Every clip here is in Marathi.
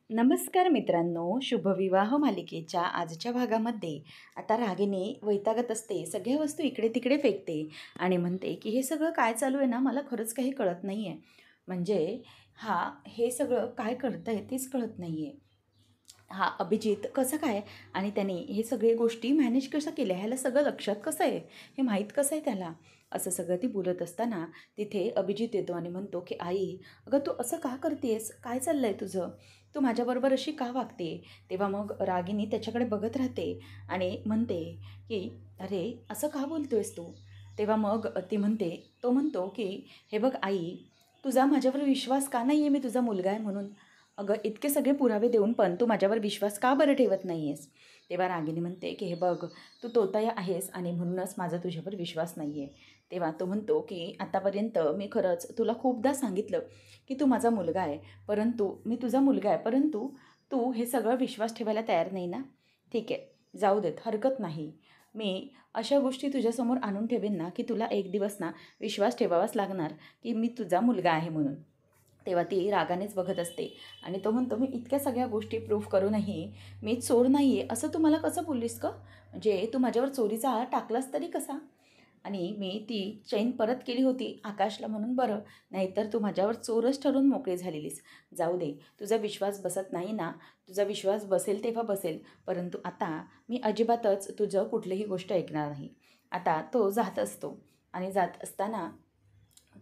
नमस्कार मित्रांनो, शुभविवाह मालिकेच्या आजच्या भागामध्ये आता रागिनी वैतागत असते. सगळ्या वस्तू इकडे तिकडे फेकते आणि म्हणते की हे सगळं काय चालू आहे ना, मला खरंच काही कळत नाही आहे. म्हणजे हे सगळं काय करतंय तेच कळत नाही आहे. हा अभिजित कसं काय आणि त्याने हे सगळे गोष्टी मॅनेज कसं केल्या, ह्याला सगळं लक्षात कसं आहे, हे माहीत कसं आहे त्याला. असं सगळं ती बोलत असताना तिथे अभिजित येतो आणि म्हणतो की आई, अगं तू असं का करतेस, काय चाललं आहे तुझं, तू माझ्याबरोबर अशी का वागते. तेव्हा मग रागिनी त्याच्याकडे बघत राहते आणि म्हणते की अरे असं का बोलतोयस तू. तेव्हा मग तो म्हणतो की हे बघ आई, तुझा माझ्यावर विश्वास का नाही आहे, मी तुझा मुलगा आहे म्हणून. अगं इतके सगळे पुरावे देऊन पण तू माझ्यावर विश्वास का बरं ठेवत नाही आहेस. तेव्हा रागिनी म्हणते की हे बघ, तू तोताया आहेस आणि म्हणूनच माझा तुझ्यावर विश्वास नाही आहे. तेव्हा तो म्हणतो की आतापर्यंत मी खरंच तुला खूपदा सांगितलं की तू माझा मुलगा आहे, मी तुझा मुलगा आहे, परंतु तू हे सगळं विश्वास ठेवायला तयार नाही ना. ठीक आहे, जाऊ देत, हरकत नाही. मी अशा गोष्टी तुझ्यासमोर आणून ठेवेन ना की तुला एक दिवस ना विश्वास ठेवावाच लागणार की मी तुझा मुलगा आहे म्हणून. तेव्हा ती रागानेच बघत असते आणि तो म्हणतो, मी इतक्या सगळ्या गोष्टी प्रूव्ह करूनही मी चोर नाही आहे असं तू मला कसं बोललीस का. म्हणजे तू माझ्यावर चोरीचा आळ टाकलास तरी कसा. आणि मी ती चैन परत केली होती आकाशला म्हणून बरं, नाहीतर तू माझ्यावर चोरच ठरून मोकळी झालेलीस. जाऊ दे, तुझा विश्वास बसत नाही ना, तुझा विश्वास बसेल तेव्हा बसेल, परंतु आता मी अजिबातच तुझं कुठलीही गोष्ट ऐकणार नाही. आता तो जात असतो आणि जात असताना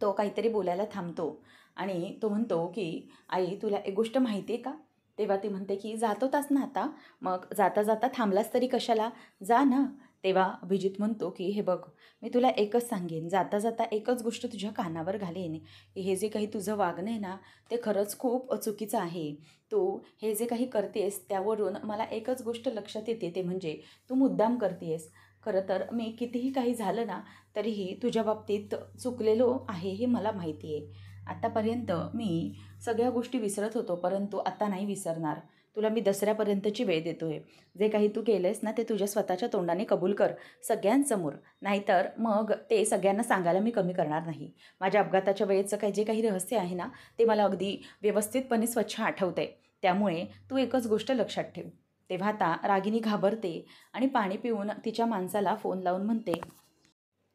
तो काहीतरी बोलायला थांबतो आणि तो म्हणतो की आई, तुला एक गोष्ट माहिती आहे का. तेव्हा ती म्हणते की जात होतास ना आता, मग जाता जाता थांबलास तरी कशाला, जा ना. तेव्हा अभिजित म्हणतो की हे बघ, मी तुला एकच सांगेन, जाता जाता एकच गोष्ट तुझ्या कानावर घालेन की हे जे काही तुझं वागणं आहे ना, ते खरंच खूप चुकीचं आहे. तू हे जे काही करतेस त्यावरून मला एकच गोष्ट लक्षात येते, ते म्हणजे तू मुद्दाम करतेस. खरं तर मी कितीही काही झालं ना तरीही तुझ्या बाबतीत चुकलेलो आहे हे मला माहिती आहे. आत्तापर्यंत मी सगळ्या गोष्टी विसरत होतो, परंतु आता नाही विसरणार. तुला मी दसऱ्यापर्यंतची वेळ देतो आहे. जे काही तू केलं आहेस ना ते तुझ्या स्वतःच्या तोंडाने कबूल कर सगळ्यांसमोर, नाहीतर मग ते सगळ्यांना सांगायला मी कमी करणार नाही. माझ्या अपघाताच्या वेळेचं जे काही रहस्य आहे ना, ते मला अगदी व्यवस्थितपणे स्वच्छ आठवतं आहे. त्यामुळे तू एकच गोष्ट लक्षात ठेव. तेव्हा आता रागिनी घाबरते आणि पाणी पिऊन तिच्या माणसाला फोन लावून म्हणते,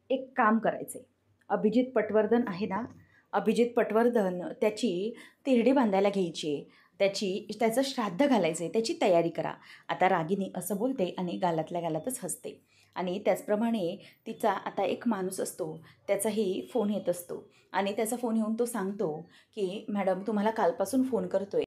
एक काम करायचं आहे, अभिजित पटवर्धन आहे ना, अभिजित पटवर्धन त्याची तिरडी बांधायला घ्यायची आहे, त्याचं श्राद्ध घालायचं आहे, त्याची तयारी करा. आता रागिनी असं बोलते आणि गालातल्या गालातच हसते. आणि त्याचप्रमाणे तिचा आता एक माणूस असतो, त्याचाही फोन येत असतो आणि त्याचा फोन येऊन तो सांगतो की मॅडम, तुम्हाला कालपासून फोन करतोय.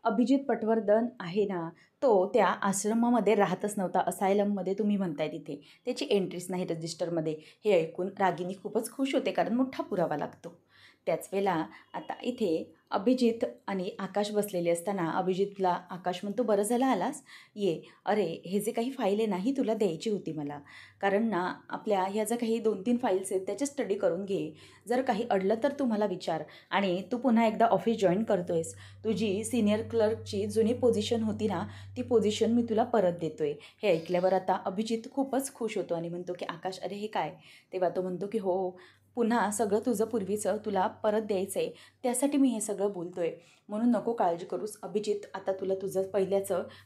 अभिजित पटवर्धन आहे ना, तो त्या आश्रमामध्ये राहतच नव्हता, असायलममध्ये तुम्ही म्हणताय तिथे, त्याची एंट्रीच नाही रजिस्टरमध्ये. हे ऐकून रागिनी खूपच खुश होते, कारण मोठा पुरावा लागतो. त्याच वेळेला आता इथे अभिजित आणि आकाश बसलेले असताना अभिजितला आकाश म्हणतो, बरं झालं आलास, ये. अरे हे जे काही फाईल आहे ना, ही तुला द्यायची होती मला, कारण ना आपल्या ह्या ज्या काही 2-3 फाईल्स आहेत त्याचे स्टडी करून घे. जर काही अडलं तर तू मला विचार. आणि तू पुन्हा एकदा ऑफिस जॉईन करतोयस, तुझी सिनियर क्लर्कची जुनी पोझिशन होती ना, ती पोझिशन मी तुला परत देतो आहे. हे ऐकल्यावर आता अभिजित खूपच खुश होतो आणि म्हणतो की आकाश, अरे हे काय. तेव्हा तो म्हणतो की हो, पुन्हा सगळं तुझं पूर्वीचं तुला परत द्यायचं आहे, त्यासाठी मी हे सगळं बोलतो आहे, म्हणून नको काळजी करूस अभिजित, आता तुला तुझं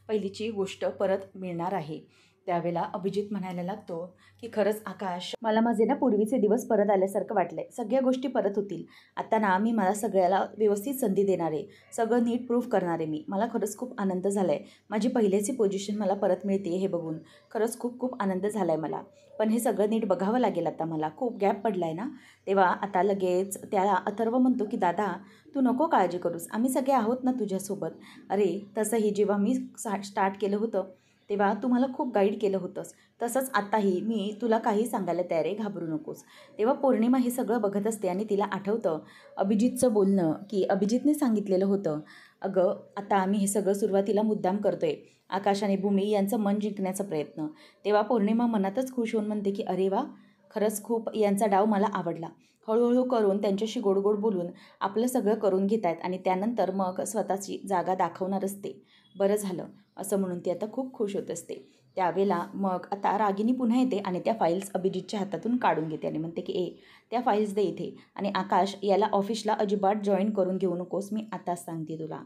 पहिलीची गोष्ट परत मिळणार आहे. त्यावेळेला अभिजित म्हणायला लागतो की खरंच आकाश, मला माझे ना पूर्वीचे दिवस परत आल्यासारखं वाटलं आहे, सगळ्या गोष्टी परत होतील. आता ना मी मला सगळ्याला व्यवस्थित संधी देणार आहे, सगळं नीट प्रूव्ह करणार आहे मी. मला खरंच खूप आनंद झाला आहे, माझी पहिल्याची पोझिशन मला परत मिळते हे बघून खरंच खूप खूप आनंद झाला आहे मला. पण हे सगळं नीट बघावं लागेल, आता मला खूप गॅप पडला आहे ना. तेव्हा आता लगेच त्याला अथर्व म्हणतो की दादा, तू नको काळजी करूस, आम्ही सगळे आहोत ना तुझ्यासोबत. अरे तसंही जेव्हा मी स्टार्ट केलं होतं तेव्हा तू मला खूप गाईड केलं होतंस, तसंच आत्ताही मी तुला काही सांगायला तयार आहे, घाबरू नकोस. तेव्हा पौर्णिमा हे सगळं बघत असते आणि तिला आठवतं अभिजितचं बोलणं, की अभिजितने सांगितलेलं होतं, अगं आता आम्ही हे सगळं सुरुवातीला मुद्दाम करतोय, आकाश आणि भूमी यांचं मन जिंकण्याचा प्रयत्न. तेव्हा पौर्णिमा मनातच खुश होऊन म्हणते की अरे वा, खरंच खूप यांचा डाव मला आवडला. हळूहळू करून त्यांच्याशी गोड गोड बोलून आपलं सगळं करून घेत आहेत आणि त्यानंतर मग स्वतःची जागा दाखवणार असते. बरं झालं असं म्हणून ती आता खूप खुश होत असते. त्यावेळेला मग आता रागिनी पुन्हा येते आणि त्या फाईल्स अभिजितच्या हातातून काढून घेते आणि म्हणते की त्या फाईल्स दे इथे, आणि आकाश याला ऑफिसला अजिबात जॉईन करून घेऊ नकोस, मी आताच सांगते तुला.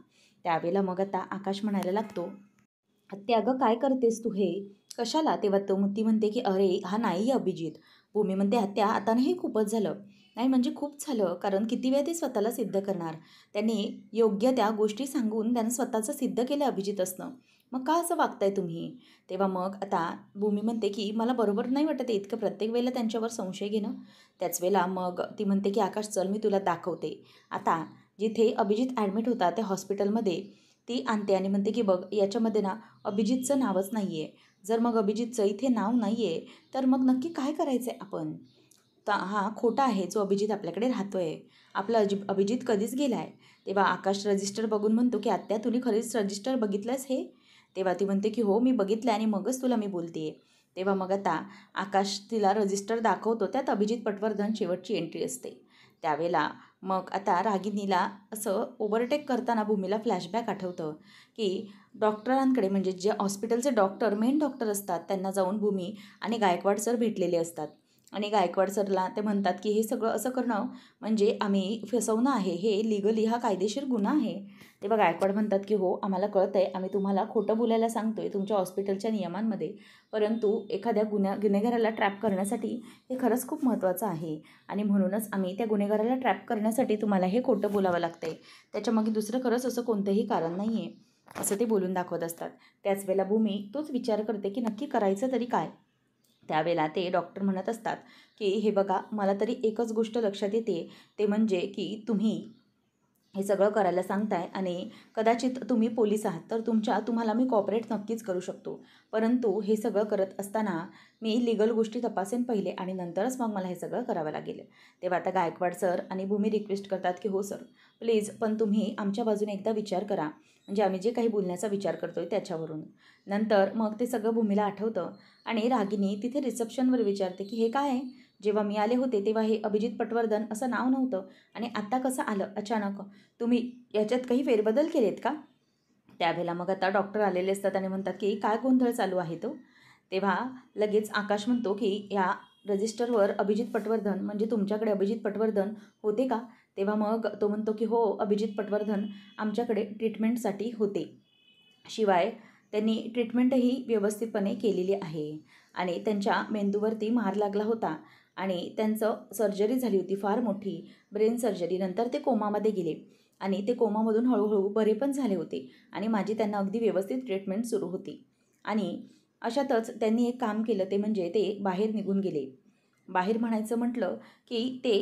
त्यावेळेला मग आता आकाश म्हणायला लागतो, "आत्या अगं काय करतेस तू हे? कशाला?" तेव्हा ती म्हणते की "अरे हा नाही अभिजित." भूमी म्हणते, "आत्या आता नाही, हे खूपच झालं." नाही म्हणजे खूप झालं, कारण किती वेळ ते स्वतःला सिद्ध करणार. त्यांनी योग्य त्या गोष्टी सांगून त्यानं स्वतःचं सिद्ध केलं अभिजित असणं. मग का असं वागताय तुम्ही? तेव्हा मग आता भूमी म्हणते की "मला बरोबर नाही वाटत आहे इतकं प्रत्येक वेळेला त्यांच्यावर संशय घेणं." त्याच वेळेला मग ती म्हणते की "आकाश चल, मी तुला दाखवते." आता जिथे अभिजित ॲडमिट होता त्या हॉस्पिटलमध्ये ती आणते आणि म्हणते की "बघ, याच्यामध्ये ना अभिजितचं नावच नाही आहे. जर मग अभिजितचं इथे नाव नाही आहे, तर मग नक्की काय करायचं आहे आपण? हा खोटा आहे जो अभिजित आपल्याकडे राहतोय. आपला अभिजित कधीच गेला आहे." तेव्हा आकाश रजिस्टर बघून म्हणतो की "आत्या, तुम्ही खरीच रजिस्टर बघितलंस हे?" तेव्हा ती म्हणते की "हो, मी बघितलं आणि मगच तुला मी बोलते." तेव्हा मग आता आकाश तिला रजिस्टर दाखवतो. त्यात अभिजित पटवर्धन शेवटची एंट्री असते. त्यावेळेला मग आता रागिनीला असं ओव्हरटेक करताना भूमीला फ्लॅशबॅक आठवतं की डॉक्टरांकडे, म्हणजे जे हॉस्पिटलचे डॉक्टर, मेन डॉक्टर असतात, त्यांना जाऊन भूमी आणि गायकवाड सर भेटलेले असतात. आणि गायकवाड सरला ते म्हणतात की "हे सगळं असं करणं म्हणजे आम्ही फसवणं आहे, हे लीगली हा कायदेशीर गुन्हा आहे." तेव्हा गायकवाड म्हणतात की "हो, आम्हाला कळतं आहे, आम्ही तुम्हाला खोटं बोलायला सांगतो आहे तुमच्या हॉस्पिटलच्या नियमांमध्ये, परंतु एखाद्या गुन्हेगाराला ट्रॅप करण्यासाठी हे खरंच खूप महत्त्वाचं आहे आणि म्हणूनच आम्ही त्या गुन्हेगाराला ट्रॅप करण्यासाठी तुम्हाला हे खोटं बोलावं लागतं आहे. त्याच्यामागे दुसरं खरंच असं कोणतंही कारण नाही आहे." असं ते बोलून दाखवत असतात. त्याच वेळेला भूमी तोच विचार करते की नक्की करायचं तरी काय? त्यावेळेला ते डॉक्टर म्हणत असतात की "हे बघा, मला तरी एकच गोष्ट लक्षात येते, ते म्हणजे की तुम्ही हे सगळं करायला सांगताय आणि कदाचित तुम्ही पोलीस आहात, तर तुम्हाला मी कॉपरेट नक्कीच करू शकतो. परंतु हे सगळं करत असताना मी लीगल गोष्टी तपासेन पहिले आणि नंतरच मग मला हे सगळं करावं लागेल." तेव्हा आता गायकवाड सर आणि भूमी रिक्वेस्ट करतात की "हो सर, प्लीज, पण तुम्ही आमच्या बाजूने एकदा विचार करा, म्हणजे आम्ही जे काही बोलण्याचा विचार करतोय त्याच्यावरून." नंतर मग ते सगळं भूमीला आठवतं आणि रागिनी तिथे रिसेप्शनवर विचारते की "हे काय आहे? जेव्हा मी आले होते तेव्हा हे अभिजित पटवर्धन असं नाव नव्हतं आणि आत्ता कसं आलं अचानक? तुम्ही याच्यात काही फेरबदल केलेत का?" त्यावेळेला मग आता डॉक्टर आलेले असतात आणि म्हणतात की "काय गोंधळ चालू आहे तो?" तेव्हा लगेच आकाश म्हणतो की "या रजिस्टरवर अभिजित पटवर्धन, म्हणजे तुमच्याकडे अभिजित पटवर्धन होते का?" तेव्हा मग तो म्हणतो की "हो, अभिजित पटवर्धन आमच्याकडे ट्रीटमेंटसाठी होते. शिवाय त्यांनी ट्रीटमेंटही व्यवस्थितपणे केलेली आहे आणि त्यांच्या मेंदूवरती मार लागला होता आणि त्यांचं सर्जरी झाली होती फार मोठी, ब्रेन सर्जरी. नंतर ते कोमामध्ये गेले आणि ते कोमामधून हळूहळू बरे पण झाले होते आणि माझी त्यांना अगदी व्यवस्थित ट्रीटमेंट सुरू होती. आणि अशातच त्यांनी एक काम केलं, ते म्हणजे ते बाहेर निघून गेले. बाहेर म्हणायचं म्हटलं की ते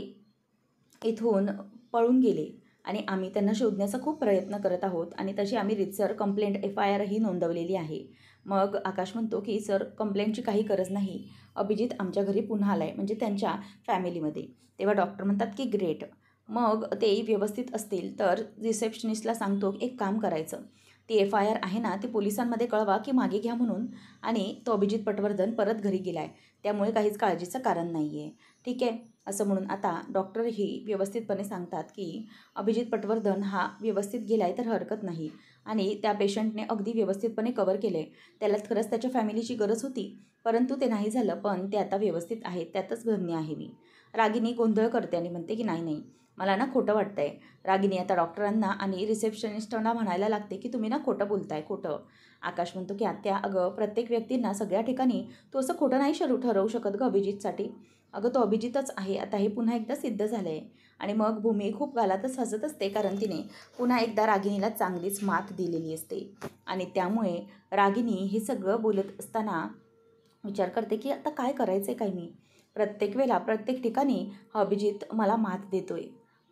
इथून पळून गेले आणि आम्ही त्यांना शोधण्याचा खूप प्रयत्न करत आहोत आणि तशी आम्ही रीतसर कंप्लेंट FIR ही नोंदवलेली आहे." मग आकाश म्हणतो की "सर, कंप्लेंटची काही गरज नाही. अभिजित आमच्या घरी पुन्हा आला आहे, म्हणजे त्यांच्या फॅमिलीमध्ये." तेव्हा डॉक्टर म्हणतात की "ग्रेट. मग ते व्यवस्थित असतील तर रिसेप्शनिस्टला सांगतो एक काम करायचं. ती FIR आहे ना, ती पोलिसांमध्ये कळवा की मागे घ्या म्हणून, आणि तो अभिजित पटवर्धन परत घरी गेला आहे. त्यामुळे काहीच काळजीचं कारण नाही आहे." "ठीक आहे." असं म्हणून आता डॉक्टरही व्यवस्थितपणे सांगतात की अभिजित पटवर्धन हा व्यवस्थित गेला आहे तर हरकत नाही आणि त्या पेशंटने अगदी व्यवस्थितपणे कव्हर केले. त्याला खरंच त्याच्या फॅमिलीची गरज होती, परंतु ते नाही झालं, पण ते आता व्यवस्थित आहेत, त्यातच धन्य आहे मी. रागिनी गोंधळ करते आणि म्हणते की "नाही नाही, मला ना खोटं वाटतंय." रागिनी आता डॉक्टरांना आणि रिसेप्शनिस्टांना म्हणायला लागते की "तुम्ही ना खोटं बोलताय, खोटं." आकाश म्हणतो की "आत्या, अगं प्रत्येक व्यक्तींना सगळ्या ठिकाणी तू असं खोटं नाही ठरवू शकत गं अभिजितसाठी. अगं तो अभिजितच आहे, आता हे पुन्हा एकदा सिद्ध झालं आहे." आणि मग भूमी खूप गालातच हसत असते, कारण तिने पुन्हा एकदा रागिनीला चांगलीच मात दिलेली असते आणि त्यामुळे रागिनी हे सगळं बोलत असताना विचार करते की आता काय करायचं आहे काय मी? प्रत्येक वेळेला प्रत्येक ठिकाणी हा अभिजित मला मात देतोय,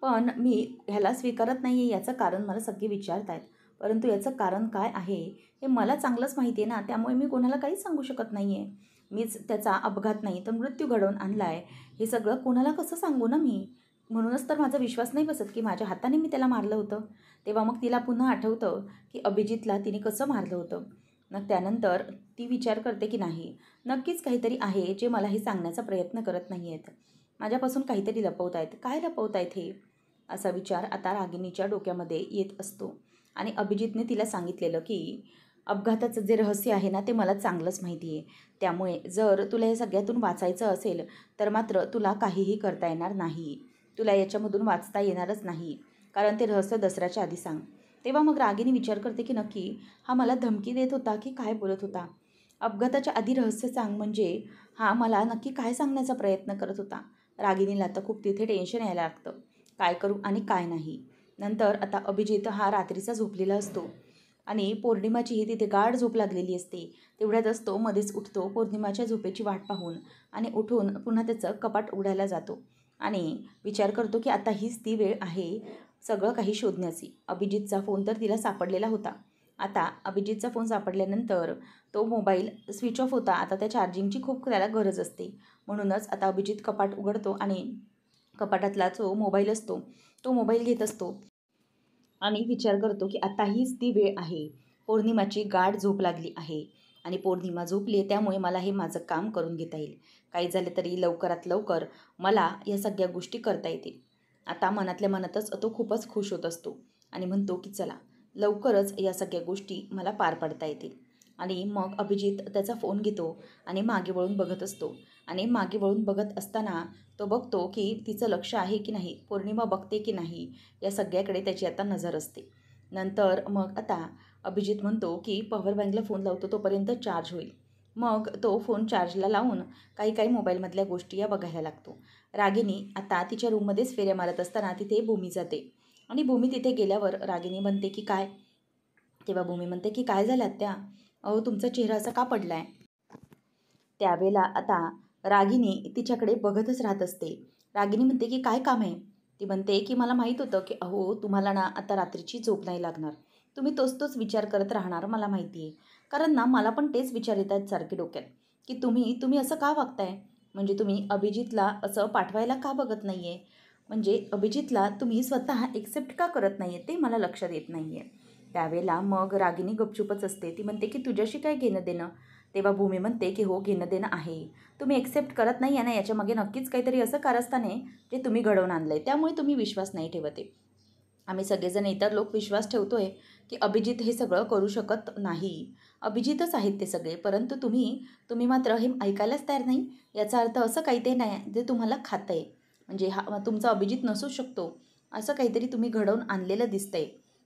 पण मी ह्याला स्वीकारत नाही आहे. याचं कारण मला सगळे विचारत आहेत, परंतु याचं कारण काय आहे हे मला चांगलंच माहिती आहे ना, त्यामुळे मी कोणाला काहीच सांगू शकत नाही आहे. मीच त्याचा अपघात नाही तर मृत्यू घडवून आणला आहे, हे सगळं कोणाला कसं सांगू ना मी? म्हणूनच तर माझा विश्वास नाही बसत की माझ्या हाताने मी त्याला मारलं होतं. तेव्हा मग तिला पुन्हा आठवतं की अभिजितला तिने कसं मारलं होतं. मग त्यानंतर ती विचार करते की नाही, नक्कीच काहीतरी आहे जे मला हे सांगण्याचा प्रयत्न करत नाही आहेत. माझ्यापासून काहीतरी लपवत आहेत. काय लपवत आहेत हे? असा विचार आता रागिनीच्या डोक्यामध्ये येत असतो आणि अभिजितने तिला सांगितलेलं की अपघाताचं जे रहस्य आहे ना, ते मला चांगलंच माहिती आहे. त्यामुळे जर तुला हे सगळ्यातून वाचायचं असेल तर मात्र तुला काहीही करता येणार नाही. तुला याच्यामधून वाचता येणारच नाही, कारण ते रहस्य दसऱ्याच्या आधी सांग. तेव्हा मग रागिनी विचार करते की नक्की हा मला धमकी देत होता की काय बोलत होता. अपघाताच्या आधी रहस्य सांग म्हणजे हा मला नक्की काय सांगण्याचा प्रयत्न करत होता. रागिनीला तर खूप तिथे टेन्शन यायला लागतं, काय करू आणि काय नाही. नंतर आता अभिजित हा रात्रीचा झोपलेला असतो आणि पौर्णिमाचीही तिथे गाढ झोप लागलेली असते. तेवढ्यातच तो मध्येच उठतो पौर्णिमाच्या झोपेची वाट पाहून आणि उठून पुन्हा त्याचं कपाट उघडायला जातो आणि विचार करतो की आता हीच ती वेळ आहे सगळं काही शोधण्याची. अभिजितचा फोन तर तिला सापडलेला होता. आता अभिजितचा फोन सापडल्यानंतर तो मोबाईल स्विच ऑफ होता. आता त्या चार्जिंगची खूप त्याला गरज असते. म्हणूनच आता अभिजित कपाट उघडतो आणि कपाटातला जो मोबाईल असतो तो मोबाईल घेत असतो आणि विचार करतो की आता हीच ती वेळ आहे. पौर्णिमाची गाढ झोप लागली आहे आणि पौर्णिमा झोपली आहे त्यामुळे मला हे माझं काम करून घेता येईल. काही झालं तरी लवकरात लवकर मला या सगळ्या गोष्टी करता येतील. आता मनातल्या मनातच तो खूपच खुश होत असतो आणि म्हणतो की चला लवकरच या सगळ्या गोष्टी मला पार पाडता येतील. आणि मग अभिजित त्याचा फोन घेतो आणि मागे वळून बघत असतो आणि मागे वळून बघत असताना तो बघतो की तिचं लक्ष आहे की नाही, पौर्णिमा बघते की नाही, या सगळ्याकडे त्याची आता नजर असते. नंतर मग आता अभिजित म्हणतो की पॉवर बँकला फोन लावतो तोपर्यंत चार्ज होईल. मग तो फोन चार्जला लावून काही मोबाईलमधल्या गोष्टी या बघायला लागतो. रागिनी आता तिच्या रूममध्येच फेऱ्या मारत असताना तिथे भूमी जाते आणि भूमी तिथे गेल्यावर रागिनी म्हणते की काय. तेव्हा भूमी म्हणते की काय झालं आत्या, अहो तुमचा चेहरा असा का पडला आहे. त्यावेळेला आता रागिनी तिच्याकडे बघतच राहत असते. रागिनी म्हणते की काय काम आहे. ती म्हणते की मला माहीत होतं की अहो तुम्हाला ना आता रात्रीची झोप नाही लागणार, तुम्ही तोच विचार करत राहणार मला माहिती आहे. कारण ना मला पण तेच विचार येत आहेत सारखे डोक्यात की तुम्ही असं का वागताय. म्हणजे तुम्ही अभिजितला असं पाठवायला का बघत नाही आहे. म्हणजे अभिजितला तुम्ही स्वतः एक्सेप्ट का करत नाही आहे ते मला लक्षात येत नाही आहे. त्यावेळेला मग रागिनी गपचूपच असते. ती म्हणते की तुझ्याशी काय घेणं देणं. तेव्हा भूमी म्हणते की हो घेणं देणं आहे. तुम्ही एक्सेप्ट करत नाही आहे ना याच्यामागे नक्कीच काहीतरी असं कारस्थान आहे जे तुम्ही घडवून आणलं आहे. त्यामुळे तुम्ही विश्वास नाही ठेवत आहे. आम्ही सगळेजण इतर लोक विश्वास ठेवतो आहे की अभिजित हे सगळं करू शकत नाही. अभिजितच आहेत ते सगळे. परंतु तुम्ही मात्र हे ऐकायलाच तयार नाही. याचा अर्थ असं काहीतरी नाही जे तुम्हाला खातं आहे. म्हणजे हा तुमचा अभिजित नसू शकतो. असं काहीतरी तुम्ही घडवून आणलेलं दिसतंय.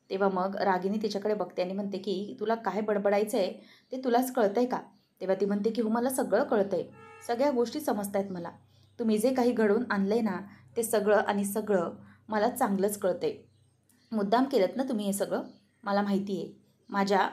तेव्हा मग रागिनी तिच्याकडे बघते आणि म्हणते की तुला काय बडबडायचं आहे ते तुलाच कळतं आहे का. तेव्हा ती म्हणते की हो मला सगळं कळतं आहे, सगळ्या गोष्टी समजत आहेत मला. तुम्ही जे काही घडवून आणलं आहे ना ते सगळं मला चांगलंच कळतं आहे. मुद्दाम केलंत ना तुम्ही हे सगळं, मला माहिती आहे. माझ्या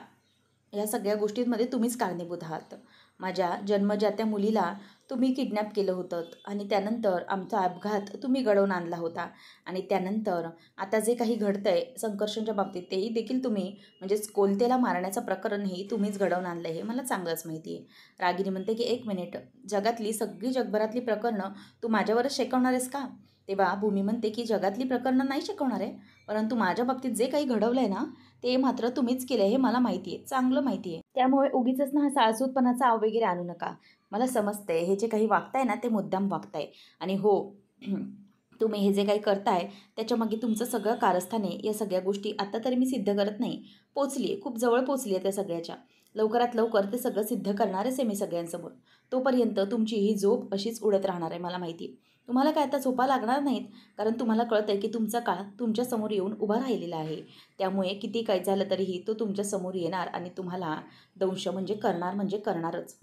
ह्या सगळ्या गोष्टींमध्ये तुम्हीच कारणीभूत आहात. माझ्या जन्मजात्या मुलीला तुम्ही किडनॅप केलं होतं आणि त्यानंतर आमचा अपघात तुम्ही घडवून आणला होता आणि त्यानंतर आता जे काही घडतं आहे संकर्षणच्या बाबतीत तेही देखील तुम्ही म्हणजेच कोलतेला मारण्याचं प्रकरणही तुम्हीच घडवून आणलं आहे हे मला चांगलंच माहिती आहे. रागिनी म्हणते की एक मिनिट, जगातली सगळी जगभरातली प्रकरणं तू माझ्यावरच शेकवणार आहेस का. तेव्हा भूमी म्हणते की जगातली प्रकरणं नाही शिकवणार आहे, परंतु माझ्या बाबतीत जे काही घडवलं आहे ना ते मात्र तुम्हीच केलं आहे हे मला माहिती आहे, चांगलं माहिती आहे. त्यामुळे उगीचच ना हा साळसूदपणाचा आव वगैरे आणू नका. मला समजतंय हे जे काही वागताय ना ते मुद्दाम वागताय आणि हो तुम्ही हे जे काही करताय त्याच्यामागे तुमचं सगळं कारस्थान आहे. या सगळ्या गोष्टी आता तरी मी सिद्ध करत नाही, पोचली आहे, खूप जवळ पोचली आहे त्या सगळ्याच्या. लवकरात लवकर ते सगळं सिद्ध करणारच आहे मी सगळ्यांसमोर. तोपर्यंत तुमची ही झोप अशीच उडत राहणार आहे मला माहिती आहे. तुम्हाला काय आता झोपा लागणार नाहीत, कारण तुम्हाला कळतं आहे की तुमचा काळ तुमच्यासमोर येऊन उभा राहिलेला आहे. त्यामुळे किती काय झालं तरीही तो तुमच्यासमोर येणार आणि तुम्हाला दंश म्हणजे करणारच.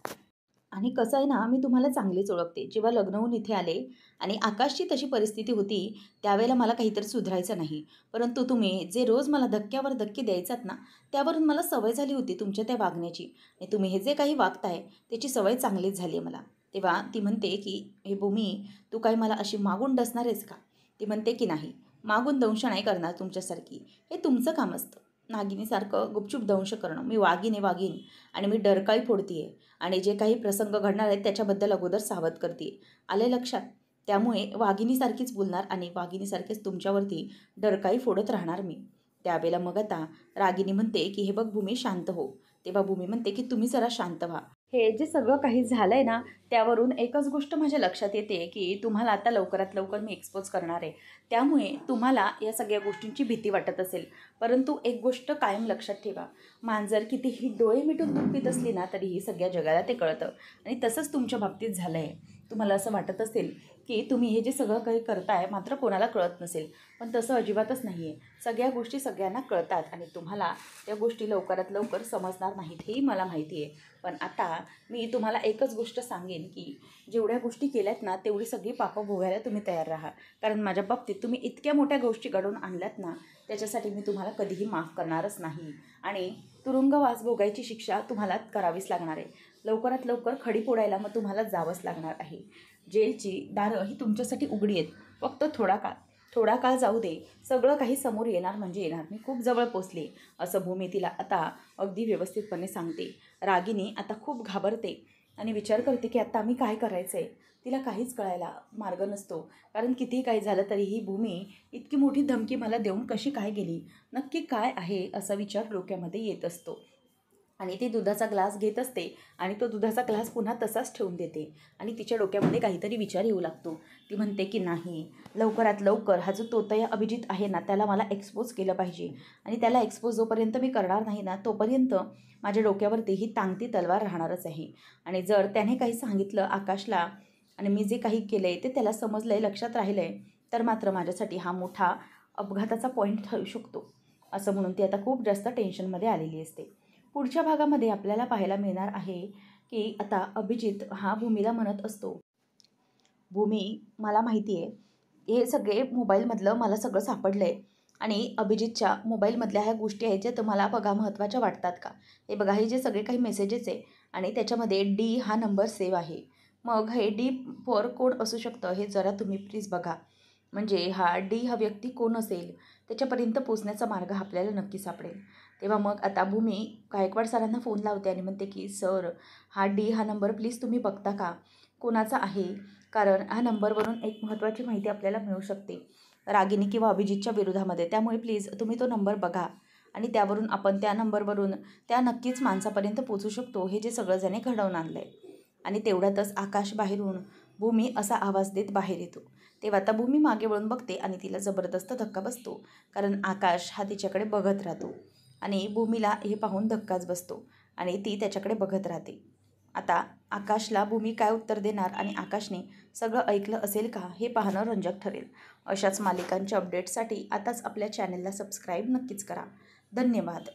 आणि कसं आहे ना, मी तुम्हाला चांगलीच ओळखते. जेव्हा लग्न होऊन इथे आले आणि आकाशची तशी परिस्थिती होती, त्यावेळेला मला काहीतरी सुधारायचं नाही. परंतु तुम्ही जे रोज मला धक्क्यावर धक्के द्यायचात ना, त्यावरून मला सवय झाली होती तुमच्या त्या वागण्याची. आणि तुम्ही हे जे काही वागताय, त्याची सवय चांगलीच झाली आहे मला. तेव्हा ती म्हणते की "हे भूमी, तू काय मला अशी मागून डसणार आहेस का?" ती म्हणते की "नाही, मागून दंश नाही करणार तुमच्यासारखी. हे तुमचं काम असतं. नागिनीसारखं गुपचूप दंश करणं. मी वागीन आणि मी डरकाळी फोडते आणि जे काही प्रसंग घडणार आहेत त्याच्याबद्दल अगोदर सावध करते. आले लक्षात. त्यामुळे वाघिणीसारखीच बोलणार आणि वाघिणीसारखेच तुमच्यावरती डरकाळी फोडत राहणार मी." त्यावेळेला मग आता रागिनी म्हणते की "हे बघ भूमी, शांत हो." तेव्हा भूमी म्हणते की "तुम्ही जरा शांत व्हा. हे जे सगळं काही झालंय ना त्यावरून एकच गोष्ट माझ्या लक्षात येते की तुम्हाला आता लवकरात लवकर मी एक्सपोज करणार आहे. त्यामुळे तुम्हाला या सगळ्या गोष्टींची भीती वाटत असेल, परंतु एक गोष्ट कायम लक्षात ठेवा, मांजर कितीही डोळे मिटून दूध पित असली ना तरीही सगळ्या जगाला ते कळतं आणि तसंच तुमच्या बाबतीत झालं आहे. तुम्हाला असं वाटत असेल की तुम्ही हे जे सगळं काही करताय मात्र कोणाला कळत नसेल, पण तसं अजिबातच नाही आहे. सगळ्या गोष्टी सगळ्यांना कळतात आणि तुम्हाला त्या गोष्टी लवकरात लवकर समजणार नाहीत हेही मला माहिती आहे. पण आता मी तुम्हाला एकच गोष्ट सांगेन की जेवढ्या गोष्टी केल्यात ना तेवढी सगळी पापं भोगायला तुम्ही तयार राहा. कारण माझ्या बाबतीत तुम्ही इतक्या मोठ्या गोष्टी घडवून आणल्यात ना, त्याच्यासाठी मी तुम्हाला कधीही माफ करणारच नाही आणि तुरुंगवास भोगायची शिक्षा तुम्हाला करावीच लागणार आहे. लवकरात लवकर खडी फोडायला मग तुम्हाला जावंच लागणार आहे. जेलची दारं ही तुमच्यासाठी उघडी आहेत. फक्त थोडा काळ जाऊ दे, सगळं काही समोर येणार म्हणजे येणार. मी खूप जवळ पोचले असं भूमी तिला आता अगदी व्यवस्थितपणे सांगते. रागिनी आता खूप घाबरते आणि विचार करते की आता आम्ही काय करायचं आहे. तिला काहीच कळायला मार्ग नसतो. कारण कितीही काही झालं तरी ही भूमी इतकी मोठी धमकी मला देऊन कशी काय गेली, नक्की काय आहे असा विचार डोक्यामध्ये येत असतो. आणि ती दुधाचा ग्लास घेत असते आणि तो दुधाचा ग्लास पुन्हा तसाच ठेवून देते आणि तिच्या डोक्यामध्ये काहीतरी विचार येऊ लागतो. ती म्हणते की नाही, लवकरात लवकर हा जो तोतया अभिजित आहे ना त्याला मला एक्सपोज केलं पाहिजे आणि त्याला एक्सपोज जोपर्यंत मी करणार नाही ना तोपर्यंत माझ्या डोक्यावरती ही टांगती तलवार राहणारच आहे. आणि जर त्याने काही सांगितलं आकाशला आणि मी जे काही केलं आहे ते त्याला समजलं आहे, लक्षात राहिलं आहे, तर मात्र माझ्यासाठी हा मोठा अपघाताचा पॉईंट ठरू शकतो. असं म्हणून ती आता खूप जास्त टेन्शनमध्ये आलेली असते. पुढच्या भागामध्ये आपल्याला पाहायला मिळणार आहे की आता अभिजित हा भूमीला म्हणत असतो, भूमी मला माहिती आहे हे सगळे मोबाईलमधलं मला सगळं सापडलं आहे आणि अभिजितच्या मोबाईलमधल्या ह्या गोष्टी आहेत ज्या तुम्हाला बघा महत्त्वाच्या वाटतात का, हे बघा हे जे सगळे काही मेसेजेस आहे आणि त्याच्यामध्ये डी हा नंबर सेव्ह आहे. मग हे डी फॉर कोण असू शकतं हे जरा तुम्ही प्लीज बघा. म्हणजे हा डी हा व्यक्ती कोण असेल त्याच्यापर्यंत पोचण्याचा मार्ग आपल्याला नक्की सापडेल. तेव्हा मग आता भूमी गायकवाड सरांना फोन लावते आणि म्हणते की सर, हा डी हा नंबर प्लीज तुम्ही बघता का, कोणाचा आहे? कारण ह्या नंबरवरून एक महत्त्वाची माहिती आपल्याला मिळू शकते रागिनी किंवा अभिजितच्या विरोधामध्ये. त्यामुळे प्लीज तुम्ही तो नंबर बघा आणि त्यावरून आपण त्या नंबरवरून त्या नक्कीच माणसापर्यंत पोचू शकतो हे जे सगळंजणे घडवून आणलं आहे. आणि तेवढ्यातच आकाश बाहेरून भूमी असा आवाज देत बाहेर येतो. तेव्हा आता भूमी मागे वळून बघते आणि तिला जबरदस्त धक्का बसतो. कारण आकाश हा तिच्याकडे बघत राहतो आणि भूमीला हे पाहून धक्काच बसतो आणि ती त्याच्याकडे बघत राहते. आता आकाशला भूमी काय उत्तर देणार आणि आकाशने सगळं ऐकलं असेल का हे पाहणं रंजक ठरेल. अशाच मालिकांच्या अपडेट्ससाठी आताच आपल्या चॅनलला सबस्क्राईब नक्कीच करा. धन्यवाद.